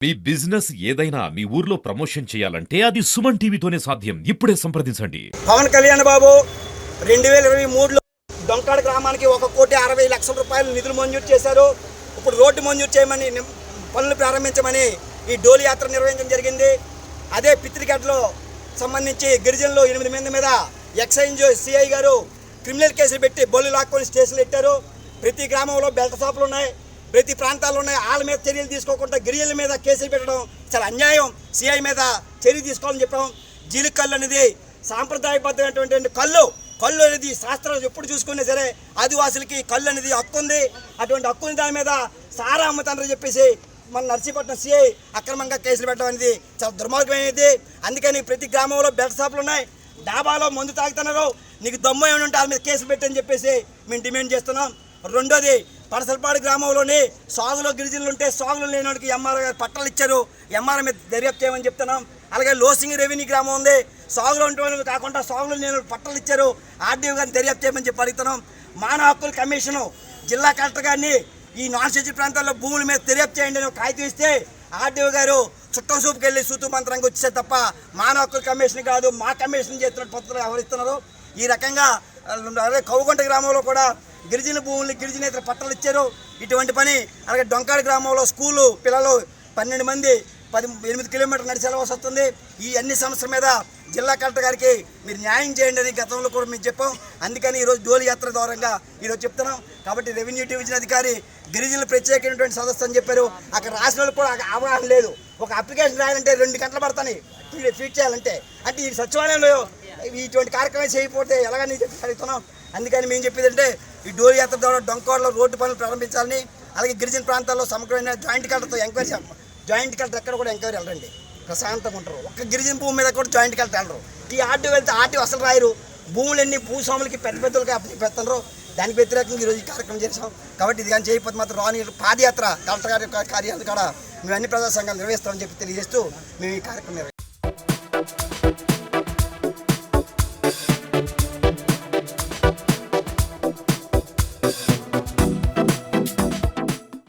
మీ business ఏదైనా మీ ఊర్లో promotion చేయాలంటే అది సుమన్ టీవీతోనే సాధ్యం. ఇప్పుడే సంప్రదించండి. పవన్ కళ్యాణ్ బాబు 2023లో డొంకాడ గ్రామానికి 1,60,00,000 రూపాయలు నిధులు మంజూరు చేశారు. ఇప్పుడు రోడ్డు మంజూరు చేయమని పనులు ప్రారంభించమని ఈ డోలి యాత్ర నిర్వహించడం జరిగింది. అదే పిత్రిగడ్డలో సంబంధించి గిరిజనులు 8 మంది మీద ఎక్సైజ్ సిఐ గారు క్రిమినల్ కేసులు పెట్టి బొల్లు లాక్కొని స్టేషన్లు పెట్టారు. ప్రతి గ్రామంలో బెల్ట్ షాపులు ఉన్నాయి, ప్రతి ప్రాంతాల్లో ఉన్నాయి. వాళ్ళ మీద చర్యలు తీసుకోకుండా గిరిజనుల మీద కేసులు పెట్టడం చాలా అన్యాయం. సిఐ మీద చర్య తీసుకోవాలని చెప్పాం. జీలి కళ్ళు అనేది సాంప్రదాయబద్ధమైనటువంటి కళ్ళు అనేది శాస్త్రాలు ఎప్పుడు చూసుకున్నా సరే ఆదివాసులకి కళ్ళు అనేది హక్కు ఉంది. అటువంటి హక్కుని దాని మీద సారా అమ్ముతానని చెప్పేసి మన నర్సీపట్నం సిఐ అక్రమంగా కేసులు పెట్టడం అనేది చాలా దుర్మార్గమైనది. అందుకని ప్రతి గ్రామంలో బెల్ట్ షాపులు ఉన్నాయి, డాబాలో మందు తాగుతున్నారు. నీకు దమ్ము ఏమైనా ఉంటే వాళ్ళ మీద కేసులు పెట్టని చెప్పేసి మేము డిమాండ్ చేస్తున్నాం. రెండోది, పడసలపాడు గ్రామంలోని సాగులో గిరిజనులు ఉంటే సాగులు లేని వాడికి ఎంఆర్ గారు పట్టాలు ఇచ్చారు. ఎంఆర్ మీద దర్యాప్తు చేయమని చెప్తున్నాం. అలాగే లోసింగి రెవెన్యూ గ్రామం ఉంది, సాగులో ఉంటే కాకుండా సాగులు లేని పట్టాలు ఇచ్చారు. ఆర్డీఓ గారిని దర్యాప్తు చేయమని చెప్పి అడుగుతున్నాం. మానవ హక్కుల కమిషను జిల్లా కలెక్టర్ గారిని ఈ నాన్ షెడ్యూల్ ప్రాంతాల్లో భూముల మీద దర్యాప్తు చేయండి అని కాగితం ఇస్తే ఆర్డీఓ గారు చుట్టం చూపుకి వెళ్ళి సూతు మంత్రంగా వచ్చేసే తప్ప మానవ హక్కుల కమిషన్ కాదు, మా కమిషన్ చేస్తున్న పద్ధతులు వ్యవహరిస్తున్నారు. ఈ రకంగా అదే కౌగుంట గ్రామంలో కూడా గిరిజన భూములు గిరిజనేతర పట్టాలు ఇచ్చారు. ఇటువంటి పని అలాగే డొంకాడ గ్రామంలో స్కూలు పిల్లలు 12 మంది 8 కిలోమీటర్లు నడిచి వెళ్ళవలసి వస్తుంది. ఈ అన్ని సమస్యల మీద జిల్లా కలెక్టర్ గారికి మీరు న్యాయం చేయండి అని గతంలో కూడా మేము చెప్పాం. అందుకని ఈరోజు డోలి యాత్ర ద్వారంగా ఈరోజు చెప్తున్నాం. కాబట్టి రెవెన్యూ డివిజన్ అధికారి గిరిజనులు ప్రత్యేకమైనటువంటి సదస్సు అని చెప్పారు. అక్కడ రాసిన వాళ్ళు కూడా అవగాహన లేదు. ఒక అప్లికేషన్ రాయాలంటే 2 గంటలు పడతాయి ఫీడ్ చేయాలంటే. అంటే ఈ సచివాలయంలో ఇటువంటి కార్యక్రమం చేయకపోతే ఎలాగని చెప్పి అడుగుతున్నాం. అందుకని మేము చెప్పేది అంటే ఈ డోలి యాత్ర ద్వారా డొంకాడలో రోడ్డు పనులు ప్రారంభించాలని, అలాగే గిరిజన ప్రాంతాల్లో సమగ్రమైన జాయింట్ కలెక్టర్తో ఎంక్వైరీ జాయింట్ కలెక్టర్ ఎక్కడ కూడా ఎంక్వైరీ వెళ్ళండి, ప్రశాంతంగా ఉంటారు. ఒక్క గిరిజన భూమి మీద కూడా జాయింట్ కలెక్టర్ వెళ్ళరు. ఈ ఆర్డీ వెళ్తే ఆర్టీ అసలు రాయరు. భూములన్నీ భూస్వాములకి పెద్ద పెద్దలకి అప్పచెప్తారు. దానికి వ్యతిరేకంగా ఈరోజు ఈ కార్యక్రమం చేసాం. కాబట్టి ఇది కానీ చేయకపోతే మాత్రం రాని పాదయాత్ర కలెక్టర్ గారి కార్యాలయం కూడా మేము అన్ని ప్రజా సంఘాలు నిర్వహిస్తామని చెప్పి తెలియజేస్తూ మేము ఈ కార్యక్రమం